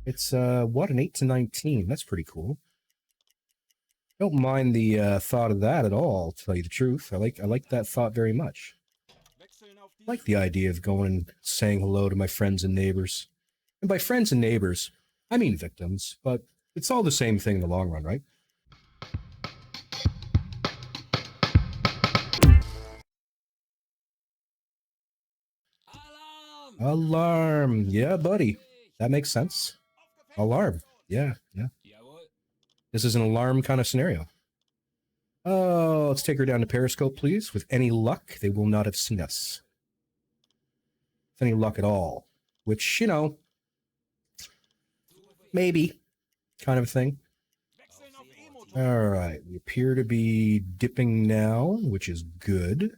It's, what, an 8 to 19. That's pretty cool. Don't mind the thought of that at all, to tell you the truth. I like that thought very much. I like the idea of going and saying hello to my friends and neighbors. And by friends and neighbors, I mean victims, but it's all the same thing in the long run, right? Alarm! Yeah, buddy. That makes sense. Alarm. Yeah, yeah. This is an alarm kind of scenario. Oh, let's take her down to Periscope, please. With any luck, they will not have seen us. With any luck at all. Which, you know, maybe. Kind of a thing. Alright, we appear to be dipping now, which is good.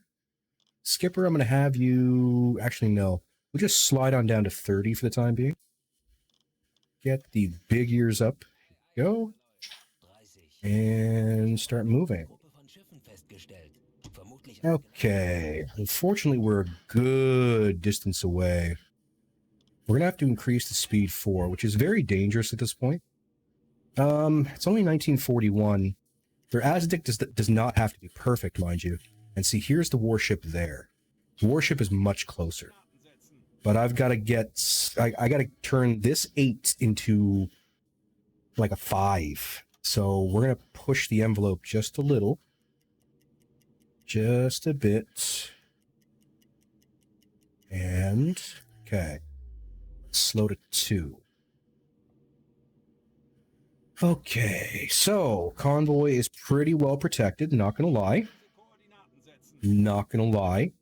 Skipper, I'm going to have you... Actually, no. We'll just slide on down to 30 for the time being. Get the big ears up. Go. And start moving. Okay. Unfortunately, we're a good distance away. We're going to have to increase the speed 4, which is very dangerous at this point. It's only 1941. Their Aztec does not have to be perfect, mind you. And see, here's the warship there. The warship is much closer. But I've got to get... I got to turn this 8 into like a 5. So we're going to push the envelope just a little. Just a bit. And... Okay. Slow to 2. Okay, so convoy is pretty well protected, not gonna lie. Not gonna lie.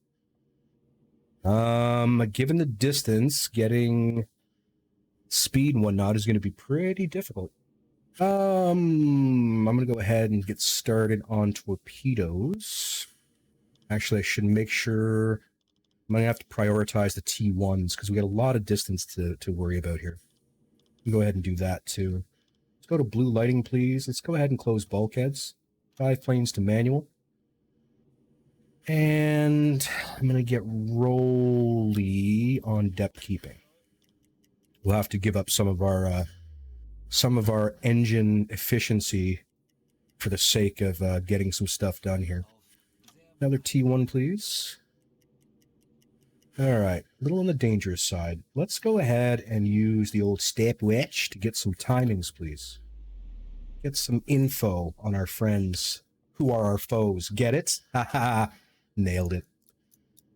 Given the distance, getting speed and whatnot is gonna be pretty difficult. I'm gonna go ahead and get started on torpedoes. Actually, I should make sure I'm gonna have to prioritize the T1s because we got a lot of distance to worry about here. Go ahead and do that too. Let's go to blue lighting, please. Let's go ahead and close bulkheads. 5 planes to manual. And I'm going to get rolly on depth keeping. We'll have to give up some of our engine efficiency for the sake of getting some stuff done here. Another T1, please. All right, a little on the dangerous side. Let's go ahead and use the old stopwatch to get some timings, please. Get some info on our friends who are our foes. Get it? Haha, nailed it.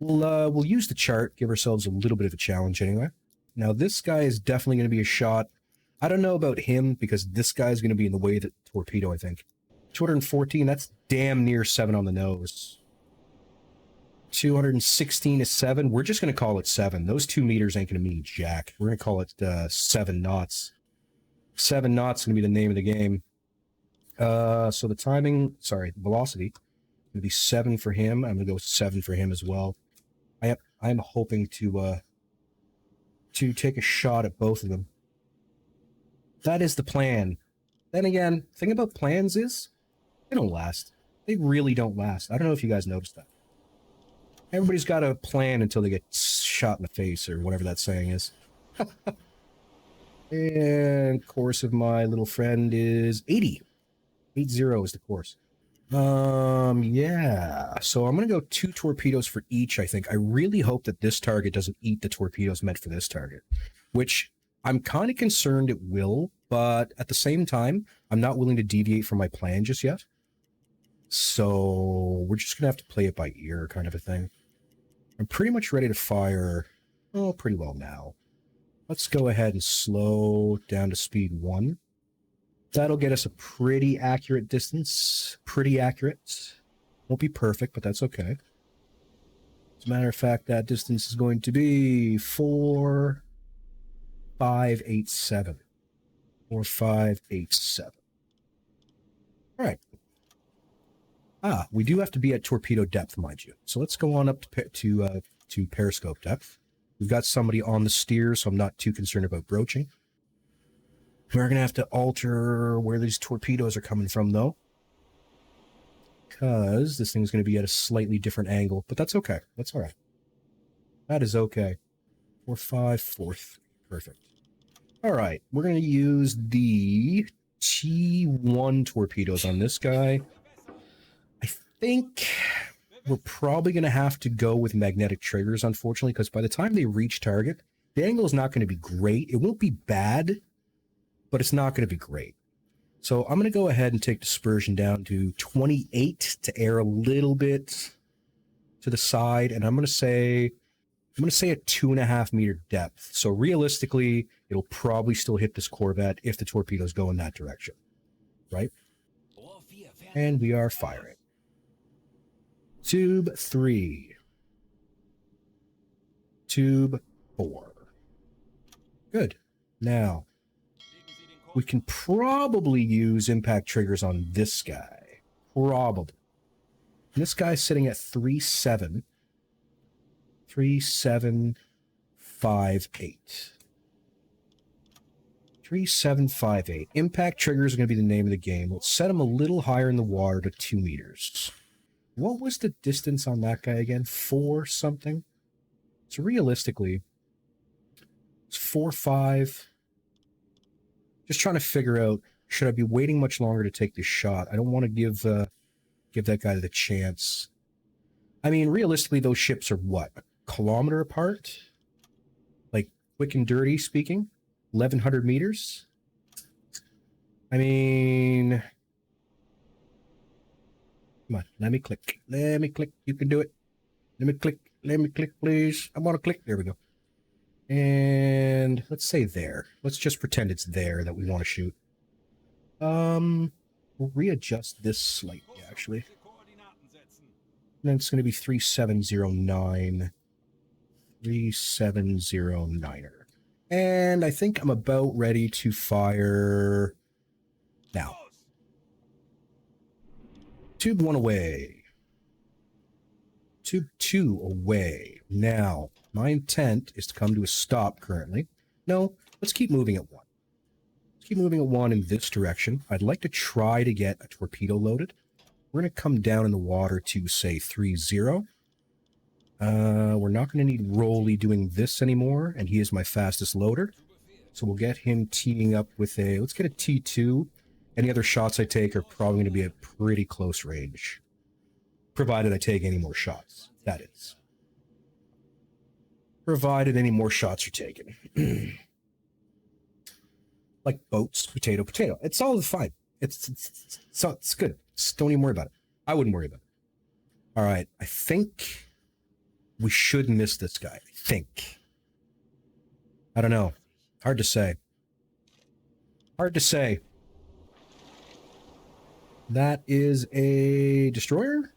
We'll use the chart, give ourselves a little bit of a challenge anyway. Now this guy is definitely going to be a shot. I don't know about him because this guy is going to be in the way of the torpedo, I think. 214, that's damn near 7 on the nose. 216 is 7. We're just going to call it 7. Those 2 meters ain't going to mean jack. We're going to call it 7 knots. 7 knots is going to be the name of the game. So the timing, sorry, the velocity, going to be 7 for him. I'm going to go with 7 for him as well. I'm hoping to take a shot at both of them. That is the plan. Then again, the thing about plans is, they don't last. They really don't last. I don't know if you guys noticed that. Everybody's got a plan until they get shot in the face, or whatever that saying is. And course of my little friend is 80. 80 is the course. Yeah. So I'm going to go 2 torpedoes for each, I think. I really hope that this target doesn't eat the torpedoes meant for this target. Which, I'm kind of concerned it will, but at the same time, I'm not willing to deviate from my plan just yet. So, we're just going to have to play it by ear, kind of a thing. I'm pretty much ready to fire, oh, pretty well now. Let's go ahead and slow down to speed 1. That'll get us a pretty accurate distance. Pretty accurate. Won't be perfect, but that's okay. As a matter of fact, that distance is going to be 4,587. 4,587. All right. We do have to be at torpedo depth, mind you. So let's go on up to periscope depth. We've got somebody on the steer, so I'm not too concerned about broaching. We're going to have to alter where these torpedoes are coming from, though. Because this thing's going to be at a slightly different angle. But that's okay. That's all right. That is okay. 4,543. Perfect. All right, we're going to use the T1 torpedoes on this guy. I think we're probably going to have to go with magnetic triggers, unfortunately, because by the time they reach target, the angle is not going to be great. It won't be bad, but it's not going to be great. So I'm going to go ahead and take dispersion down to 28 to air a little bit to the side, and I'm going to say a 2.5 meter depth. So realistically, it'll probably still hit this Corvette if the torpedoes go in that direction, right? And we are firing. Tube 3. Tube 4. Good. Now, we can probably use impact triggers on this guy. Probably. And this guy's sitting at 3.7. 3.758. 3.758. Impact triggers are going to be the name of the game. We'll set him a little higher in the water to 2 meters. What was the distance on that guy again? 4 something? So realistically, it's 4.5. Just trying to figure out, should I be waiting much longer to take this shot? I don't want to give that guy the chance. I mean, realistically, those ships are what? A kilometer apart? Like, quick and dirty speaking? 1,100 meters? I mean... Come on, let me click. Let me click. You can do it. Let me click. Let me click, please. I want to click. There we go. And let's say there. Let's just pretend it's there that we want to shoot. We'll readjust this slightly, actually. And then it's going to be 3709. 3709er. And I think I'm about ready to fire now. Tube 1 away. Tube 2 away. Now, my intent is to come to a stop currently. No, let's keep moving at 1. Let's keep moving at 1 in this direction. I'd like to try to get a torpedo loaded. We're going to come down in the water to, say, 3-0. We're not going to need Rolly doing this anymore, and he is my fastest loader. So we'll get him teeing up with a... Let's get a T2. Any other shots I take are probably going to be at pretty close range. Provided I take any more shots, that is. Provided any more shots are taken. Like boats, potato, potato. It's all fine. It's good. Just don't even worry about it. I wouldn't worry about it. All right, I think we should miss this guy. I think. I don't know. Hard to say. Hard to say. That is a destroyer.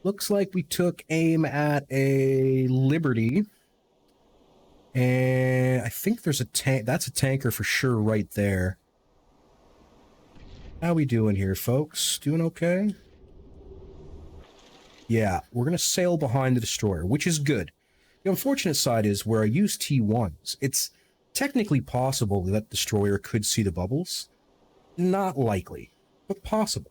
Looks like we took aim at a Liberty. And I think there's a tank. That's a tanker for sure right there. How we doing here, folks? Doing okay? Yeah, we're going to sail behind the destroyer, which is good. The unfortunate side is where I use T1s, it's technically possible that destroyer could see the bubbles. Not likely, but possible.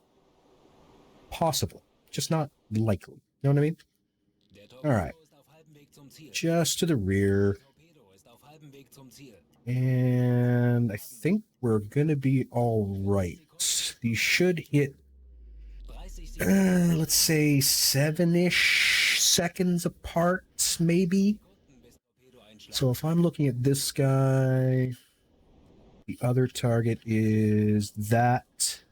Possible. Just not likely. You know what I mean? Alright. Just to the rear. And I think we're going to be alright. These should hit, let's say, 7-ish seconds apart, maybe. So if I'm looking at this guy, the other target is that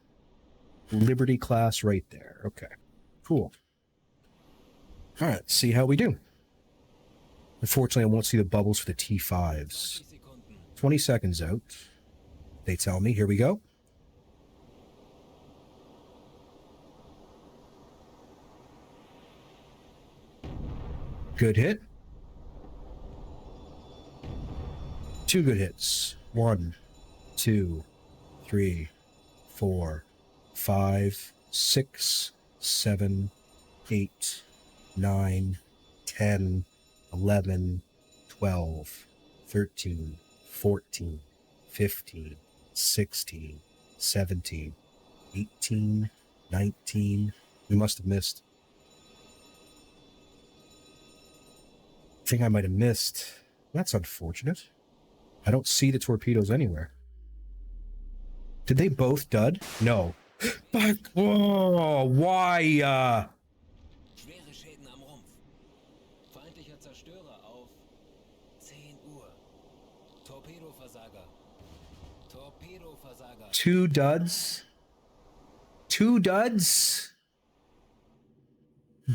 Liberty class right there. Okay, cool. All right, see how we do. Unfortunately, I won't see the bubbles for the T5s. 20 seconds out. They tell me. Here we go. Good hit. 2 good hits. 1, 2, 3, 4, 5, 6, 7, 8, 9, 10, 11, 12, 13, 14, 15, 16, 17, 18, 19. We must have missed. I think I might have missed. That's unfortunate. I don't see the torpedoes anywhere. Did they both dud? No. Fuck. Oh, why? Schwere Schäden am Rumpf. Feindlicher Zerstörer auf 10 Uhr. Torpedoversager. Torpedoversager. 2 duds? 2 duds?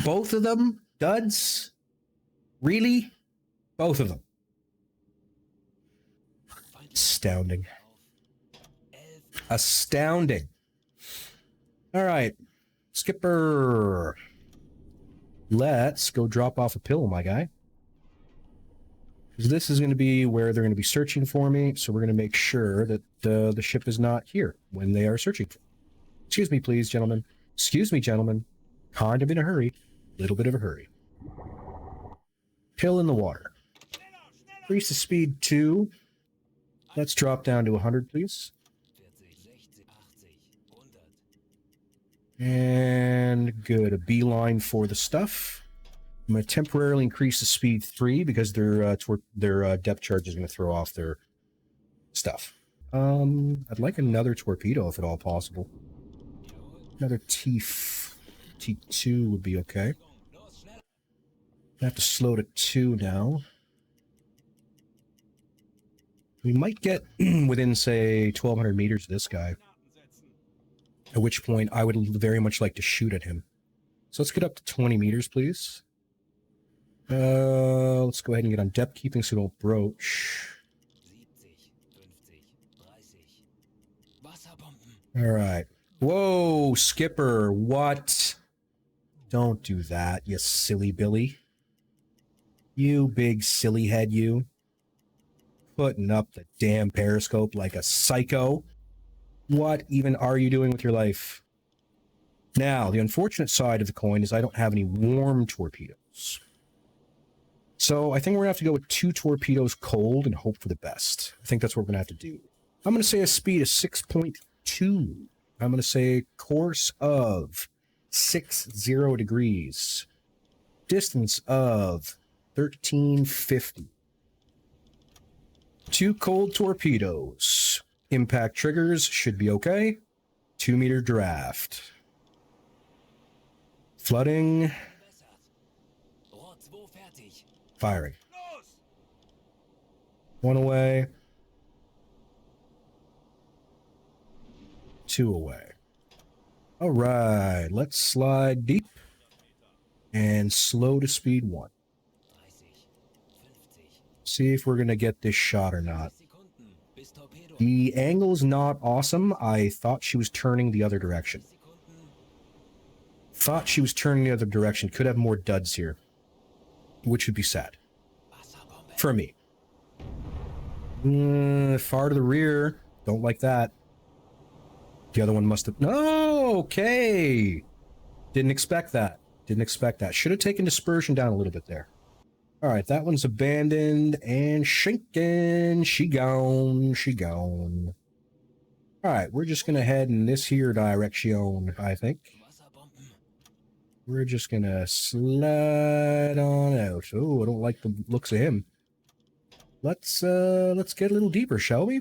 Both of them duds? Really? Both of them. Astounding. Astounding. All right, Skipper. Let's go drop off a pill, my guy. Because this is going to be where they're going to be searching for me, so we're going to make sure that the ship is not here when they are searching for me. Excuse me, please, gentlemen. Excuse me, gentlemen. Kind of in a hurry. Little bit of a hurry. Pill in the water. Increase the speed to... Let's drop down to 100, please. And good. A beeline for the stuff. I'm going to temporarily increase the speed 3 because their depth charge is going to throw off their stuff. I'd like another torpedo if at all possible. Another T2 would be okay. I have to slow to 2 now. We might get within, say, 1,200 meters of this guy. At which point, I would very much like to shoot at him. So let's get up to 20 meters, please. Let's go ahead and get on depth keeping so we don't broach. Alright. Whoa, Skipper, what? Don't do that, you silly Billy. You big silly head, you. Putting up the damn periscope like a psycho. What even are you doing with your life? Now, the unfortunate side of the coin is I don't have any warm torpedoes. So I think we're going to have to go with 2 torpedoes cold and hope for the best. I think that's what we're going to have to do. I'm going to say a speed of 6.2. I'm going to say course of 60 degrees. Distance of 1350. 2 cold torpedoes. Impact triggers should be okay. 2-meter draft. Flooding. Firing. 1 away. 2 away. All right, let's slide deep and slow to speed 1. See if we're going to get this shot or not. The angle's not awesome. I thought she was turning the other direction. Could have more duds here. Which would be sad. For me. Far to the rear. Don't like that. The other one must have... No! Okay! Didn't expect that. Should have taken dispersion down a little bit there. Alright, that one's abandoned and shinking. She gone. Alright, we're just gonna head in this here direction, I think. We're just gonna slide on out. Oh, I don't like the looks of him. Let's get a little deeper, shall we?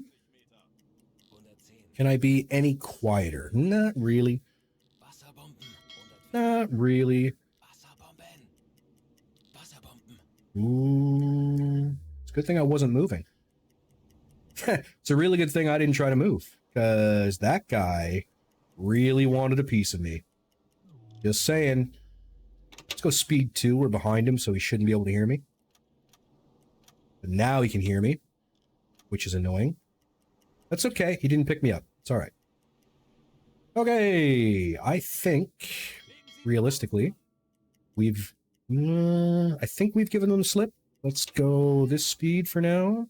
Can I be any quieter? Not really. Not really. Ooh. It's a good thing I wasn't moving. It's a really good thing I didn't try to move. Because that guy really wanted a piece of me. Just saying. Let's go speed 2. We're behind him, so he shouldn't be able to hear me. But now he can hear me. Which is annoying. That's okay. He didn't pick me up. It's alright. Okay. I think, realistically, we've... I think we've given them the slip. Let's go this speed for now.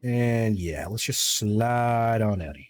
And yeah, let's just slide on out of here.